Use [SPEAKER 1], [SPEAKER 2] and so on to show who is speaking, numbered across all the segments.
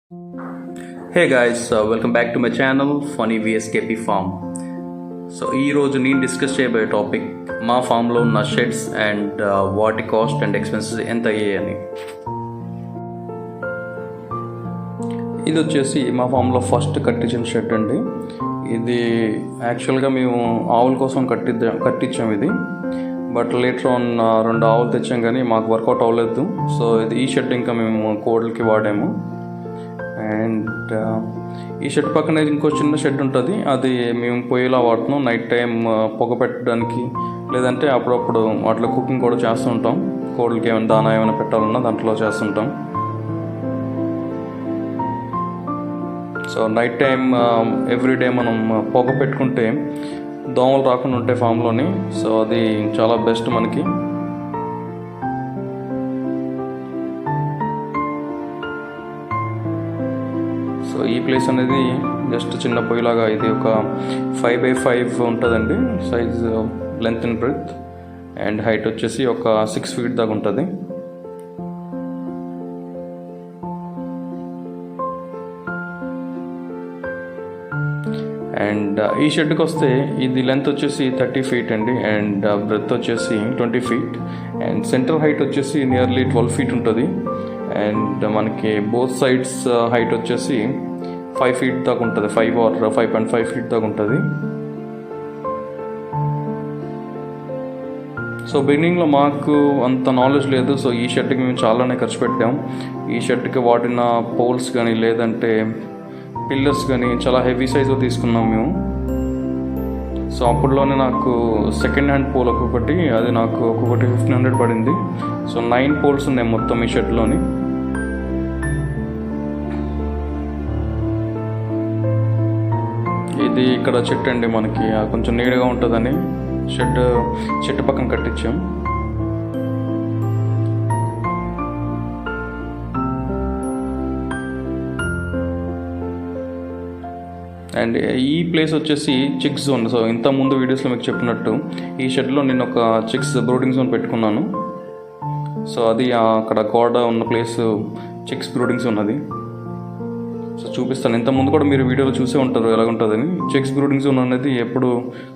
[SPEAKER 1] Hey guys, welcome back to my channel Funny VSKP Farm. So ఈరోజు నేను discuss చేయబోయే topic మా ఫామ్లో ఉన్న షెడ్స్ అండ్ వాటి కాస్ట్ అండ్ ఎక్స్పెన్సెస్ ఎంత అయ్యాయని. ఇది వచ్చేసి మా ఫామ్లో ఫస్ట్ కట్టించిన షెడ్ అండి. ఇది యాక్చువల్గా మేము ఆవుల కోసం కట్టించాం ఇది. బట్ లేటర్ ఆన్ 2 ఆవులు తెచ్చాం కానీ మాకు వర్కౌట్ అవ్వలేదు. సో ఈ షెడ్ ఇంకా మేము కోళ్ళకి వాడాము. అండ్ ఈ షెడ్ పక్కన ఇంకో చిన్న షెడ్ ఉంటుంది, అది మేము పొయ్యిలా వాడుతున్నాం. నైట్ టైం పొగ పెట్టడానికి, లేదంటే అప్పుడప్పుడు వాటిలో కుకింగ్ కూడా చేస్తుంటాం. కోళ్ళకి ఏమైనా దానా ఏమైనా పెట్టాలన్నా దాంట్లో చేస్తుంటాం. సో నైట్ టైం ఎవ్రీడే మనం పొగ పెట్టుకుంటే దోమలు రాకుండా ఉంటాయి ఫామ్లోని. సో అది చాలా బెస్ట్ మనకి. సో ఈ ప్లేస్ అనేది జస్ట్ చిన్న పొయ్యిలాగా, ఇది ఒక 5x5 ఉంటుందండి size, length and breadth. And height వచ్చేసి ఒక 6 feet దాకా ఉంటుంది. అండ్ ఈ షెడ్కి వస్తే ఇది లెంత్ వచ్చేసి 30 feet అండి, అండ్ బ్రెడ్త్ వచ్చేసి 20 feet, అండ్ సెంటర్ హైట్ వచ్చేసి నియర్లీ 12 feet ఉంటుంది. అండ్ మనకి బోత్ సైడ్స్ హైట్ వచ్చేసి 5 feet దాకా ఉంటుంది, 5 or 5.5 feet దాకా ఉంటుంది. సో బిగినింగ్లో మాకు అంత నాలెడ్జ్ లేదు. సో ఈ షెడ్కి మేము చాలానే ఖర్చు పెట్టాం. ఈ షెడ్కి వాడిన పోల్స్ కానీ లేదంటే పిల్లర్స్ కానీ చాలా హెవీ సైజు తీసుకున్నాం మేము. సో అప్పట్లోనే నాకు సెకండ్ హ్యాండ్ పోల్ ఒక్కొక్కటి, అది నాకు ఒక్కొక్కటి 1500 పడింది. సో 9 పోల్స్ ఉన్నాయి మొత్తం ఈ షెడ్లోని. ఇది ఇక్కడ చెట్టు అండి, మనకి కొంచెం నీడగా ఉంటుందని చెట్టు పక్కన కట్టించాం. అండ్ ఈ ప్లేస్ వచ్చేసి చిక్స్ జోన్. సో ఇంత ముందు వీడియోస్లో మీకు చెప్పినట్టు ఈ షెడ్లో నేను ఒక చిక్స్ బ్రూడింగ్ జోన్ పెట్టుకున్నాను. సో అది అక్కడ గోడ ఉన్న ప్లేస్ చిక్స్ బ్రూడింగ్స్ ఉన్నది. సో చూపిస్తాను. ఇంత ముందు కూడా మీరు వీడియోలో చూసే ఉంటారు ఎలాగుంటుందని. చిక్స్ బ్రూడింగ్ జోన్ అనేది ఎప్పుడు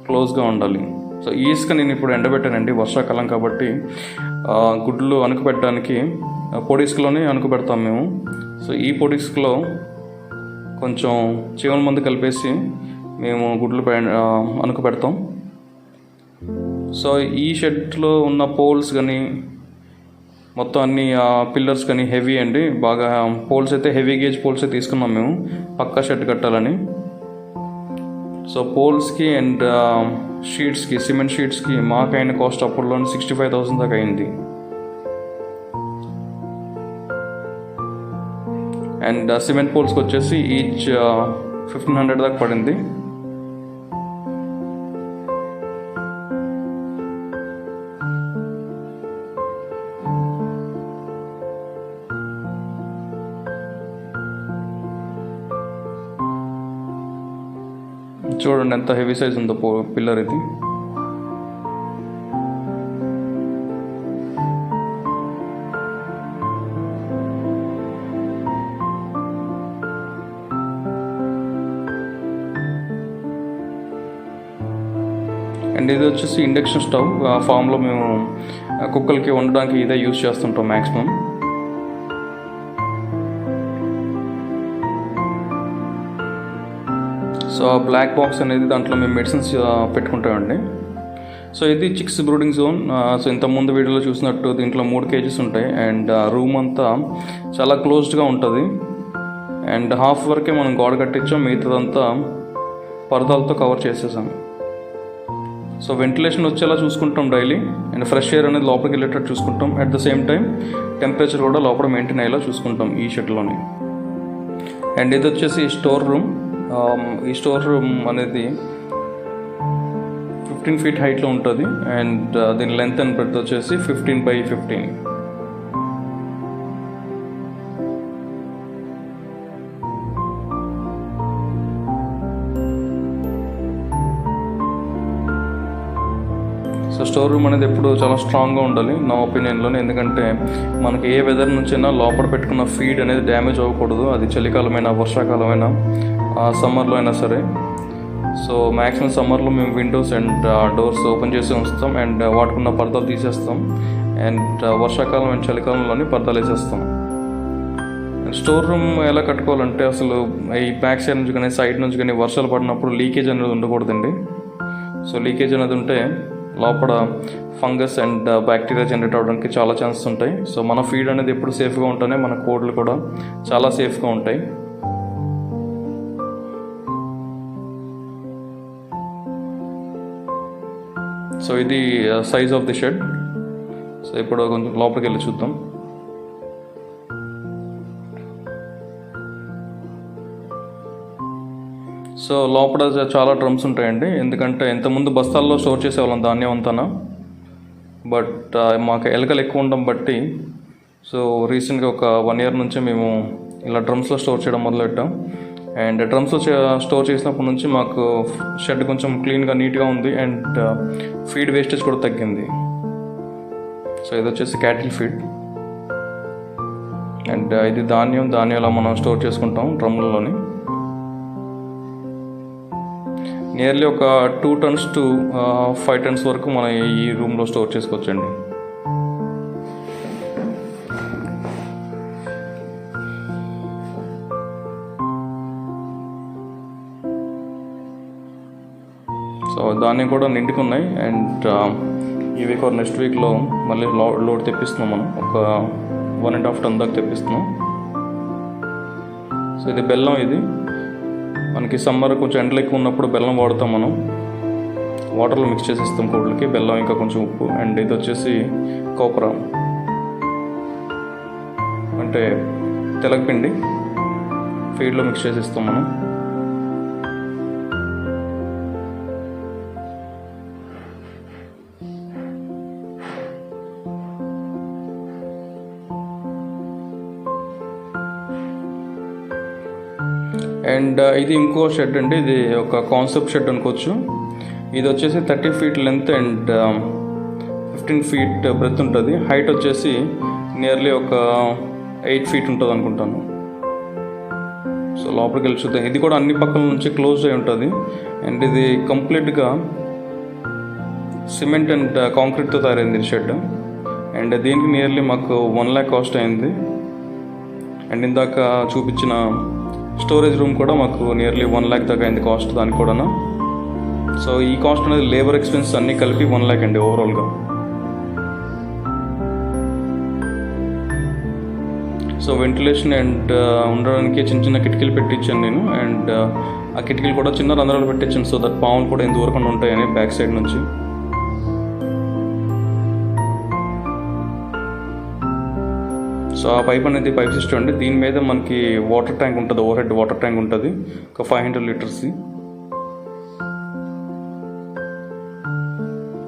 [SPEAKER 1] క్లోజ్గా ఉండాలి. సో ఈ ఇసుక నేను ఇప్పుడు ఎండబెట్టానండి, వర్షాకాలం కాబట్టి గుడ్లు అణుకుపెట్టడానికి పొడి ఇసుకలోనే అణుకుపెడతాం మేము. సో ఈ పొడి ఇసుకలో కొంచెం చీమల మందు కలిపేసి మేము గుడ్లు అణుకుపెడతాం. సో ఈ షెడ్లో ఉన్న పోల్స్ కానీ మొత్తం అన్ని పిల్లర్స్ కానీ హెవీ అండి, బాగా పోల్స్ అయితే హెవీ గేజ్ పోల్సే తీసుకున్నాం మేము పక్కా షెడ్ కట్టాలని. సో పోల్స్కి అండ్ షీట్స్కి, సిమెంట్ షీట్స్కి మాకైన కాస్ట్ అప్పుడులో 65,000 దాకా అయింది. అండ్ సిమెంట్ పోల్స్కి వచ్చేసి ఈచ్ 1500 దాకా పడింది. చూడండి ఎంత హెవీ సైజ్ ఉందో పిల్లర్ ఇది. అండ్ ఇది వచ్చేసి ఇండక్షన్ స్టవ్. ఫామ్లో మేము కుక్కలకి వండడానికి ఇదే యూజ్ చేస్తుంటాం మ్యాక్సిమం. సో బ్లాక్ బాక్స్ అనేది దాంట్లో మేము మెడిసిన్స్ పెట్టుకుంటామండి. సో ఇది చిక్స్ బ్రూడింగ్ జోన్. సో ఇంత ముందు వీడియోలో చూసినట్టు దీంట్లో 3 cages ఉంటాయి. అండ్ రూమ్ అంతా చాలా క్లోజ్డ్గా ఉంటుంది. అండ్ హాఫ్ వరకే మనం గోడ కట్టించాం, మిగతాదంతా పరదాలతో కవర్ చేసేసాం. సో వెంటిలేషన్ వచ్చేలా చూసుకుంటాం డైలీ, అండ్ ఫ్రెష్ ఎయిర్ అనేది లోపలికి వెళ్ళేటట్టు చూసుకుంటాం. At the same time temperature కూడా లోపల మెయింటైన్ అయ్యేలా చూసుకుంటాం ఈ షెడ్లోని. అండ్ ఇది వచ్చేసి స్టోర్ రూమ్. ఈ స్టోర్ రూమ్ అనేది 15 feet హైట్లో ఉంటుంది. అండ్ దీని లెంత్ అండ్ బ్రెడ్త్ వచ్చేసి 15x15. So so store room అనేది ఎప్పుడు చాలా స్ట్రాంగ్గా ఉండాలి నా ఒపీనియన్లోనే, ఎందుకంటే మనకి ఏ వెదర్ నుంచైనా లోపల పెట్టుకున్న ఫీడ్ అనేది డ్యామేజ్ అవ్వకూడదు. అది చలికాలమైనా, వర్షాకాలమైనా, సమ్మర్లో అయినా సరే. సో మ్యాక్సిమం సమ్మర్లో మేము విండోస్ అండ్ డోర్స్ ఓపెన్ చేసి ఉంచుతాం అండ్ వాటికున్న పర్దాలు తీసేస్తాం. అండ్ వర్షాకాలం అండ్ చలికాలంలోని పర్దాలు వేసేస్తాం. స్టోర్ రూమ్ ఎలా కట్టుకోవాలంటే అసలు ఈ బ్యాక్ సైడ్ నుంచి కానీ సైడ్ నుంచి కానీ వర్షాలు పడినప్పుడు లీకేజ్ అనేది ఉండకూడదండి. సో లీకేజ్ అనేది ఉంటే లోపల ఫంగస్ అండ్ బ్యాక్టీరియా జనరేట్ అవ్వడానికి చాలా ఛాన్సెస్ ఉంటాయి. సో మన ఫీడ్ అనేది ఎప్పుడు సేఫ్గా ఉంటేనే మన కోడ్లు కూడా చాలా సేఫ్గా ఉంటాయి. సో ఇది size of the shed. So ఇప్పుడు కొంచెం లోపలికి వెళ్ళి చూద్దాం. సో లోపల చాలా డ్రమ్స్ ఉంటాయండి, ఎందుకంటే ఇంతకుముందు బస్తాల్లో స్టోర్ చేసేవాళ్ళం ధాన్యం అంతా. బట్ మాకు ఎలకలు ఎక్కువ ఉండడం బట్టి సో రీసెంట్గా ఒక 1 year నుంచి మేము ఇలా డ్రమ్స్లో స్టోర్ చేయడం మొదలెట్టాం. అండ్ డ్రమ్స్లో స్టోర్ చేసినప్పటి నుంచి మాకు షెడ్ కొంచెం క్లీన్గా నీట్గా ఉంది అండ్ ఫీడ్ వేస్టేజ్ కూడా తగ్గింది. సో ఇది వచ్చేసి క్యాటిల్ ఫీడ్ అండ్ ఇది ధాన్యాలు మనం స్టోర్ చేసుకుంటాం డ్రమ్లలోని. నియర్లీ ఒక 2 tons to 5 tons వరకు మనం ఈ రూమ్లో స్టోర్ చేసుకోవచ్చండి. సో ధాన్యం కూడా నిండుకున్నాయి అండ్ ఈ వీక్ ఆర్ నెక్స్ట్ వీక్లో మళ్ళీ లోడ్ తెప్పిస్తున్నాం. మనం ఒక 1.5 ton దాకా తెప్పిస్తున్నాం. సో ఇది బెల్లం. ఇది మనకి సమ్మర్ కొంచెం ఎండలు ఎక్కువ ఉన్నప్పుడు బెల్లం వాడతాం మనం. వాటర్లో మిక్స్ చేసేస్తాం కోళ్ళకి బెల్లం, ఇంకా కొంచెం ఉప్పు. అండ్ ఇది వచ్చేసి కోపరా అంటే తెలగపిండి, ఫీడ్లో మిక్స్ చేసేస్తాం మనం. అండ్ ఇది ఇంకో షెడ్ అండి, ఇది ఒక కాన్సెప్ట్ షెడ్ అనుకోవచ్చు. ఇది వచ్చేసి 30 feet length and 15 feet breadth ఉంటుంది. హైట్ వచ్చేసి నియర్లీ ఒక 8 feet ఉంటుంది అనుకుంటాను. సో లోపలికి వెళ్ళి చూద్దాం. ఇది కూడా అన్ని పక్కల నుంచి క్లోజ్ అయి ఉంటుంది అండ్ ఇది కంప్లీట్గా సిమెంట్ అండ్ కాంక్రీట్తో తయారైంది షెడ్. అండ్ దీనికి నియర్లీ మాకు 1 lakh కాస్ట్ అయింది. అండ్ ఇందాక చూపించిన స్టోరేజ్ రూమ్ కూడా మాకు నియర్లీ 1 lakh దాకా అయింది కాస్ట్ దానికి కూడా. సో ఈ కాస్ట్ అనేది లేబర్ ఎక్స్పెన్స్ అన్నీ కలిపి 1 lakh అండి ఓవరాల్గా. సో వెంటిలేషన్ అండ్ ఉండడానికి చిన్న చిన్న కిటికీలు పెట్టించాను నేను. అండ్ ఆ కిటికీలు కూడా చిన్న రంధ్రాలు పెట్టించాను సో దట్ పాములు కూడా ఏం దూరకుండా ఉంటాయని బ్యాక్ సైడ్ నుంచి. సో ఆ పైప్ అనేది పైప్ సిస్టమ్ అండి. దీని మీద మనకి వాటర్ ట్యాంక్ ఉంటుంది, ఓవర్ హెడ్ వాటర్ ట్యాంక్ ఉంటుంది, ఒక 500 liters.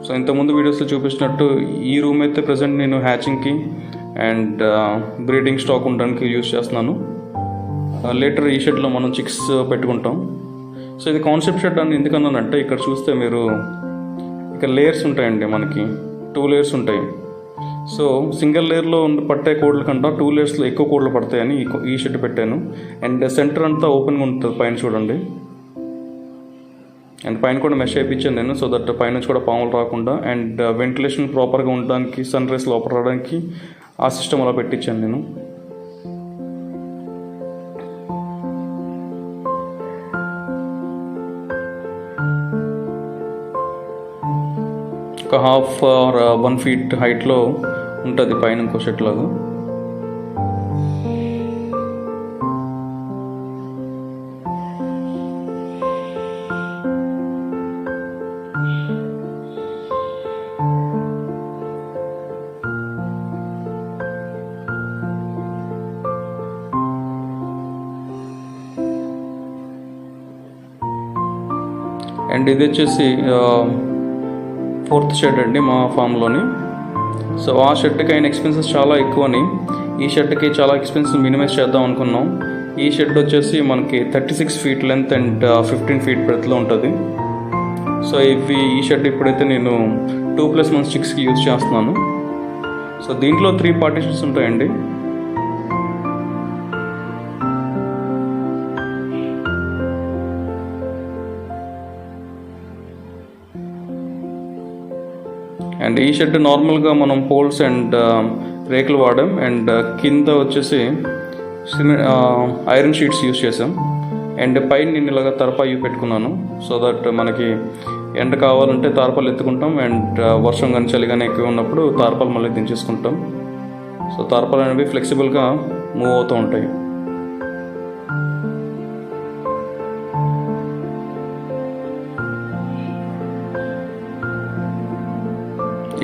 [SPEAKER 1] సో ఇంతకుముందు వీడియోస్లో చూపించినట్టు ఈ రూమ్ అయితే ప్రజెంట్ నేను హ్యాచింగ్కి అండ్ బ్రీడింగ్ స్టాక్ ఉండడానికి యూజ్ చేస్తున్నాను. లేటర్ ఈ షెడ్లో మనం చిక్స్ పెట్టుకుంటాం. సో ఇది కాన్సెప్ట్ షెడ్ అని ఎందుకన్నానంటే ఇక్కడ చూస్తే మీరు ఇక్కడ లేయర్స్ ఉంటాయండి, మనకి 2 layers ఉంటాయి. సో సింగిల్ లేయర్లో పట్టే కోడ్ల కంటే 2 layersలో ఎక్కువ కోడ్లు పడతాయని ఈ షెడ్ పెట్టాను. అండ్ సెంటర్ అంతా ఓపెన్గా ఉంటుంది పైన చూడండి. అండ్ పైన కూడా మెష్ అయిపించాను నేను సో దట్ పైన కూడా పాములు రాకుండా అండ్ వెంటిలేషన్ ప్రాపర్గా ఉండడానికి, సన్ రైస్ లోపల రావడానికి ఆ సిస్టమ్ అలా పెట్టించాను నేను. ఒక 1/2 or 1 feet హైట్లో ఉంటుంది పైన ఇంకో షెడ్ లాగా. అండ్ ఇది వచ్చేసి 4th షెడ్ అండి మా ఫామ్లోని. సో ఆ షెడ్కి అయిన ఎక్స్పెన్సెస్ చాలా ఎక్కువని ఈ షెడ్కి చాలా ఎక్స్పెన్సెస్ మినిమైజ్ చేద్దాం అనుకున్నాం. ఈ షెడ్ వచ్చేసి మనకి 36 feet లెంత్ అండ్ 15 feet బ్రెత్లో ఉంటుంది. సో ఈ షెడ్ ఇప్పుడైతే నేను 2+ months చిక్స్కి యూజ్ చేస్తున్నాను. సో దీంట్లో 3 పార్టీషన్స్ ఉంటాయండి. అండ్ ఈ షెడ్ నార్మల్గా మనం పోల్స్ అండ్ రేకులు వాడాం. అండ్ కింద వచ్చేసి ఐరన్ షీట్స్ యూస్ చేసాం. అండ్ పైన నేను ఇలాగ తర్పాయి పెట్టుకున్నాను. సో దట్ మనకి ఎండ కావాలంటే తార్పాలు ఎత్తుకుంటాం. అండ్ వర్షం కానీ చలి కానీ ఎక్కువ ఉన్నప్పుడు తార్పాలు మళ్ళీ దించేసుకుంటాం. సో తార్పాలు అనేవి ఫ్లెక్సిబుల్గా మూవ్ అవుతూ ఉంటాయి.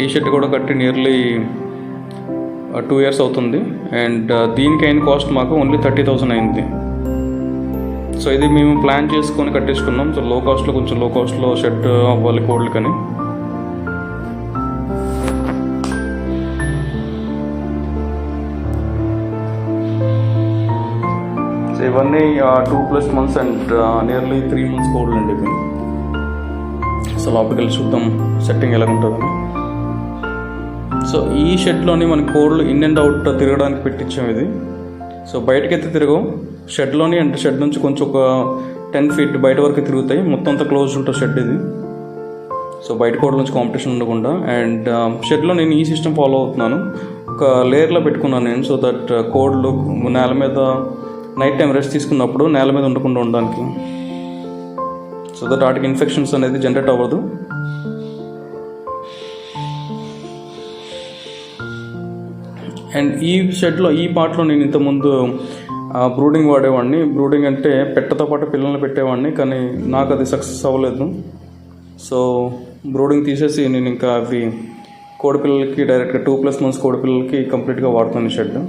[SPEAKER 1] ఈ షెడ్ కూడా కట్టి నియర్లీ 2 years అవుతుంది. అండ్ దీనికి అయిన కాస్ట్ మాకు ఓన్లీ 30,000 అయింది. సో ఇది మేము ప్లాన్ చేసుకొని కట్టించుకున్నాం. సో కొంచెం లో కాస్ట్లో షెడ్ అవ్వాలి కోళ్ళకని. సో ఇవన్నీ 2+ months అండ్ నియర్లీ 3 months కోళ్ళు అండి ఇవి. సో లోపలికి వెళ్ళి చూద్దాం సెట్టింగ్ ఎలా ఉంటుందని. సో ఈ షెడ్లోని మన కోళ్ళు ఇన్ అండ్ అవుట్ తిరగడానికి పెట్టించాం ఇది. సో బయటకైతే తిరగవు షెడ్లోని. అంటే షెడ్ నుంచి కొంచెం ఒక 10 feet బయట వరకు తిరుగుతాయి. మొత్తం అంతా క్లోజ్ ఉంటుంది షెడ్ ఇది. సో బయట కోళ్ళ నుంచి కాంపిటీషన్ ఉండకుండా. అండ్ షెడ్లో నేను ఈ సిస్టమ్ ఫాలో అవుతున్నాను. ఒక లేయర్లో పెట్టుకున్నాను నేను. సో దట్ కోళ్ళు నేల మీద నైట్ టైం రెస్ట్ తీసుకున్నప్పుడు నేల మీద ఉండకుండా ఉండడానికి. సో దట్ వాటికి ఇన్ఫెక్షన్స్ అనేది జనరేట్ అవ్వదు. అండ్ ఈ షెడ్లో ఈ పార్ట్లో నేను ఇంతకుముందు బ్రూడింగ్ వాడేవాడిని. బ్రూడింగ్ అంటే పెట్టతో పాటు పిల్లల్ని పెట్టేవాడిని, కానీ నాకు అది సక్సెస్ అవ్వలేదు. సో బ్రూడింగ్ తీసేసి నేను ఇంకా అవి కోడిపిల్లలకి డైరెక్ట్గా 2+ months కోడిపిల్లలకి కంప్లీట్గా వాడుతాను షెడ్.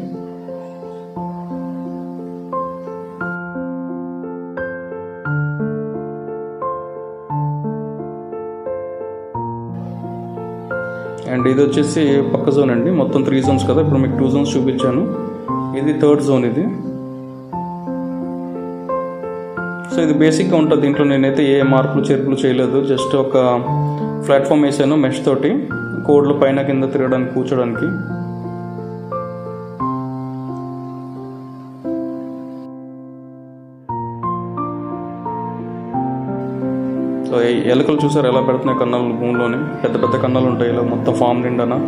[SPEAKER 1] అండ్ ఇది వచ్చేసి పక్క జోన్ అండి. మొత్తం 3 zones కదా, ఇప్పుడు మీకు 2 zones చూపించాను. ఇది 3rd zone ఇది. సో ఇది బేసిక్గా ఉంటుంది. దీంట్లో నేనైతే ఏ మార్పులు చేర్పులు చేయలేదు. జస్ట్ ఒక ప్లాట్ఫామ్ వేసాను మెష్ తోటి, కోడ్లు పైన కింద తిరగడానికి కూర్చోడానికి. సో ఈ ఎలుకలు చూసారు ఎలా పెడుతున్నాయి కన్నాలు భూమిలోని. పెద్ద పెద్ద కన్నాలు ఉంటాయి ఇలా మొత్తం ఫామ్ నిండానా.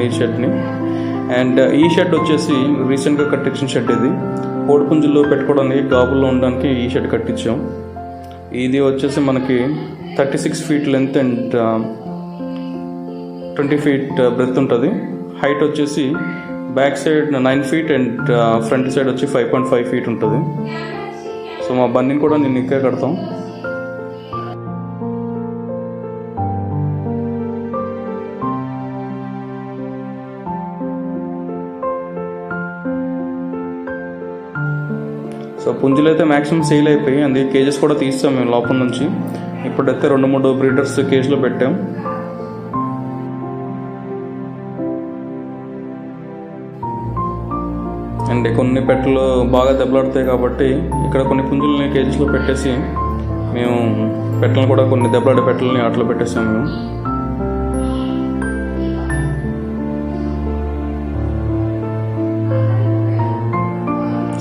[SPEAKER 1] ఈ షెడ్ని. అండ్ ఈ షెడ్ వచ్చేసి రీసెంట్గా కట్టించిన షెడ్ ఇది. కోడిపుంజుల్లో పెట్టుకోవడానికి గాబుల్లో ఉండడానికి ఈ షెడ్ కట్టించాం. ఇది వచ్చేసి మనకి 36 feet length and 20 feet breadth ఉంటుంది. హైట్ వచ్చేసి back side 9 feet and front side వచ్చి 5.5 feet ఉంటుంది. సో మా బన్నీని కూడా నేను ఇక్కడ కడతాం. సో పుంజులు అయితే మ్యాక్సిమం సేల్ అయిపోయి, అందుకే కేజెస్ కూడా తీస్తాం మేము లోపల నుంచి. ఇప్పుడైతే 2-3 బ్రీడర్స్ కేజ్లో పెట్టాం. అండ్ కొన్ని పెట్టలు బాగా దెబ్బలాడతాయి కాబట్టి ఇక్కడ కొన్ని పుంజులని కేజెస్లో పెట్టేసి మేము పెట్టలను కూడా కొన్ని దెబ్బలాడే పెట్టలని ఆటలో పెట్టేసాం మేము.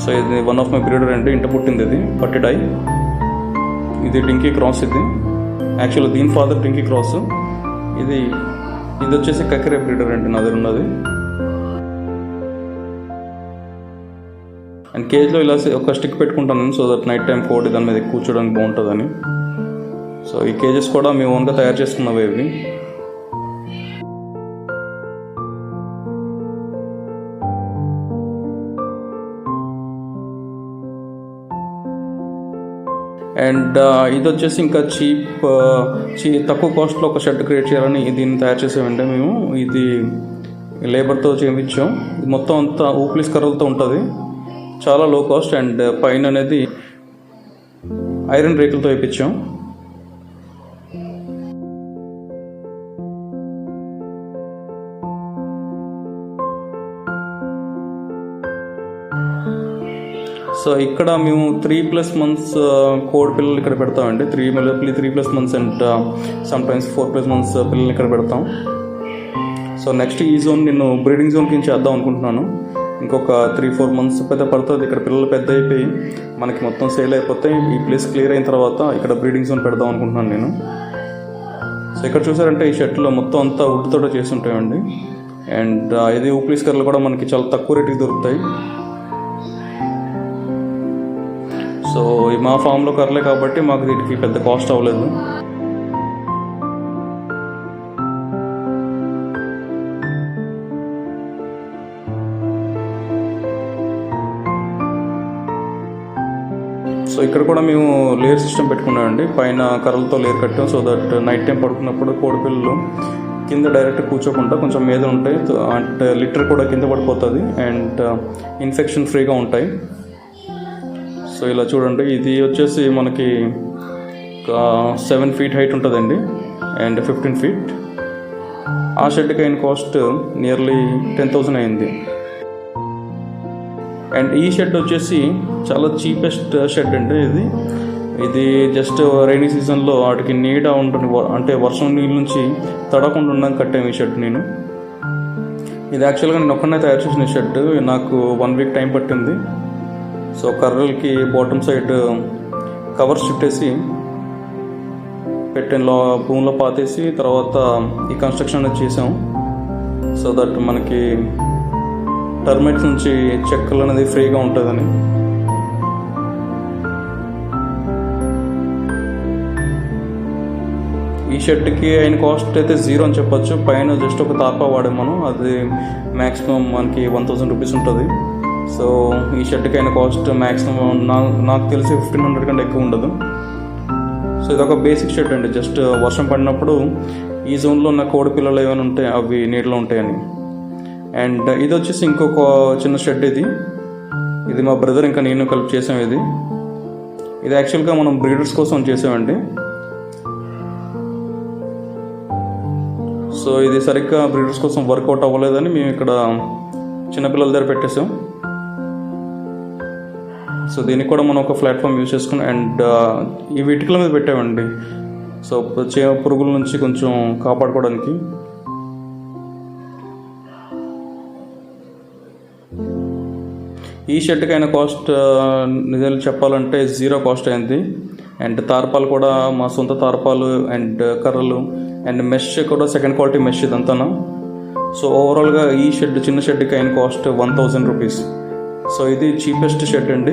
[SPEAKER 1] సో ఇది వన్ ఆఫ్ మై బ్రీడర్ అండి. ఇంట పుట్టింది ఇది పట్టిడాయ్. ఇది డింకీ క్రాస్. ఇది యాక్చువల్లీ దీని ఫాదర్ డింకీ క్రాస్. ఇది వచ్చేసి కకిరే బ్రీడర్ అండి నా దగ్గర ఉన్నది. అండ్ కేజ్లో ఇలా ఒక స్టిక్ పెట్టుకుంటాను నేను. సో దట్ నైట్ టైం కోడి దాని మీద కూర్చోడానికి బాగుంటుందని. సో ఈ కేజెస్ కూడా మేము ఓన్గా తయారు చేసుకున్నవి ఇవి. అండ్ ఇది వచ్చేసి ఇంకా తక్కువ కాస్ట్లో ఒక షెడ్ క్రియేట్ చేయాలని దీన్ని తయారు చేసామంటే మేము. ఇది లేబర్తో చేయించాం. ఇది మొత్తం అంతా ఊప్లీస్ కర్రలతో ఉంటుంది. చాలా లో కాస్ట్. అండ్ పైన అనేది ఐరన్ రేకులతో వేయించాం. సో ఇక్కడ మేము 3+ months కోడి పిల్లలు ఇక్కడ పెడతామండి. 3+ months అండ్ సమ్టైమ్స్ 4+ months పిల్లల్ని ఇక్కడ పెడతాం. సో నెక్స్ట్ ఈ జోన్ నేను బ్రీడింగ్ జోన్కి చేద్దాం అనుకుంటున్నాను. ఇంకొక 3-4 months పెద్ద పడుతుంది. ఇక్కడ పిల్లలు పెద్ద అయిపోయి మనకి మొత్తం సేల్ అయిపోతే ఈ ప్లేస్ క్లియర్ అయిన తర్వాత ఇక్కడ బ్రీడింగ్ జోన్ పెడదాం అనుకుంటున్నాను నేను. సో ఇక్కడ చూసారంటే ఈ షెడ్లో మొత్తం అంతా వుడ్ తోట చేసి ఉంటాయండి. అండ్ ఇది ఊప్లీస్ కర్రలు కూడా మనకి చాలా తక్కువ రేటుకి దొరుకుతాయి. సో మా ఫామ్లో కర్రలే కాబట్టి మాకు వీటికి పెద్ద కాస్ట్ అవ్వలేదు. సో ఇక్కడ కూడా మేము లేయర్ సిస్టమ్ పెట్టుకున్నామండి. పైన కర్రలతో లేయర్ కట్టాం. సో దట్ నైట్ టైం పడుకున్నప్పుడు కోడి పిల్లలు కింద డైరెక్ట్ కూర్చోకుండా కొంచెం మీద ఉంటాయి. అంటే లిటర్ కూడా కింద పడిపోతుంది అండ్ ఇన్ఫెక్షన్ ఫ్రీగా ఉంటాయి. సో ఇలా చూడండి, ఇది వచ్చేసి మనకి 7 feet హైట్ ఉంటుందండి అండ్ 15 feet. ఆ షెడ్కి అయిన కాస్ట్ నియర్లీ 10,000 అయింది. అండ్ ఈ షెడ్ వచ్చేసి చాలా చీపెస్ట్ షెడ్ అండి. ఇది జస్ట్ రైనీ సీజన్లో వాటికి నీడ ఉంటుంది, అంటే వర్షం నీళ్ళ నుంచి తడకుండా ఉండడానికి కట్టాము ఈ షెడ్ నేను. ఇది యాక్చువల్గా నేను ఒక్కనే తయారు చేసిన షెడ్. నాకు 1 week టైం పట్టింది. సో కర్రలకి బాటమ్ సైడ్ కవర్స్ చుట్టేసి పెట్టిన భూమిలో పాతేసి తర్వాత ఈ కన్స్ట్రక్షన్ అనేది చేసాం. సో దట్ మనకి టర్మైట్స్ నుంచి చెక్కలు అనేది ఫ్రీగా ఉంటుందని. ఈ షెడ్కి అయిన కాస్ట్ అయితే 0 అని చెప్పొచ్చు. పైన జస్ట్ ఒక తాపా వాడాం మనం, అది మ్యాక్సిమం మనకి 1,000 rupees ఉంటుంది. సో ఈ షెడ్కి అయిన కాస్ట్ మ్యాక్సిమం నాకు తెలిసి 1,500 కంటే ఎక్కువ ఉండదు. సో ఇది ఒక బేసిక్ షెడ్ అండి. జస్ట్ వర్షం పడినప్పుడు ఈ జోన్లో ఉన్న కోడి పిల్లలు ఏమైనా ఉంటాయి అవి నీటిలో ఉంటాయని. అండ్ ఇది వచ్చేసి ఇంకొక చిన్న షెడ్. ఇది మా బ్రదర్ ఇంకా నేను కలిపి చేసాం. ఇది యాక్చువల్గా మనం బ్రీడర్స్ కోసం చేసామండి. సో ఇది సరిగ్గా బ్రీడర్స్ కోసం వర్కౌట్ అవ్వలేదని మేము ఇక్కడ చిన్నపిల్లల దగ్గర పెట్టేసాం. సో దీనికి కూడా మనం ఒక ప్లాట్ఫామ్ యూజ్ చేసుకుని అండ్ ఈ ఇటుకల మీద పెట్టామండి. సో పురుగుల నుంచి కొంచెం కాపాడుకోవడానికి. ఈ షెడ్కి అయిన కాస్ట్ నిజాలు చెప్పాలంటే 0 కాస్ట్ అయింది. అండ్ తార్పాలు కూడా మా సొంత తార్పాలు అండ్ కర్రలు అండ్ మెష్ కూడా సెకండ్ క్వాలిటీ మెష్ ఇదంతా. సో ఓవరాల్గా ఈ షెడ్ చిన్న షెడ్కి అయిన కాస్ట్ 1,000 rupees. సో ఇది చీపెస్ట్ షెడ్ అండి.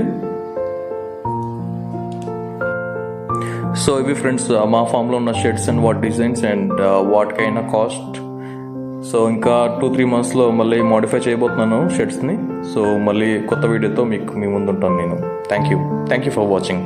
[SPEAKER 1] సో ఇవి ఫ్రెండ్స్ మా ఫామ్లో ఉన్న sheds and what designs and వాటికైనా కాస్ట్. సో ఇంకా 2-3 monthsలో మళ్ళీ మోడిఫై చేయబోతున్నాను షెడ్స్ని. సో మళ్ళీ కొత్త వీడియోతో మీ ముందు ఉంటాను నేను. Thank you for watching.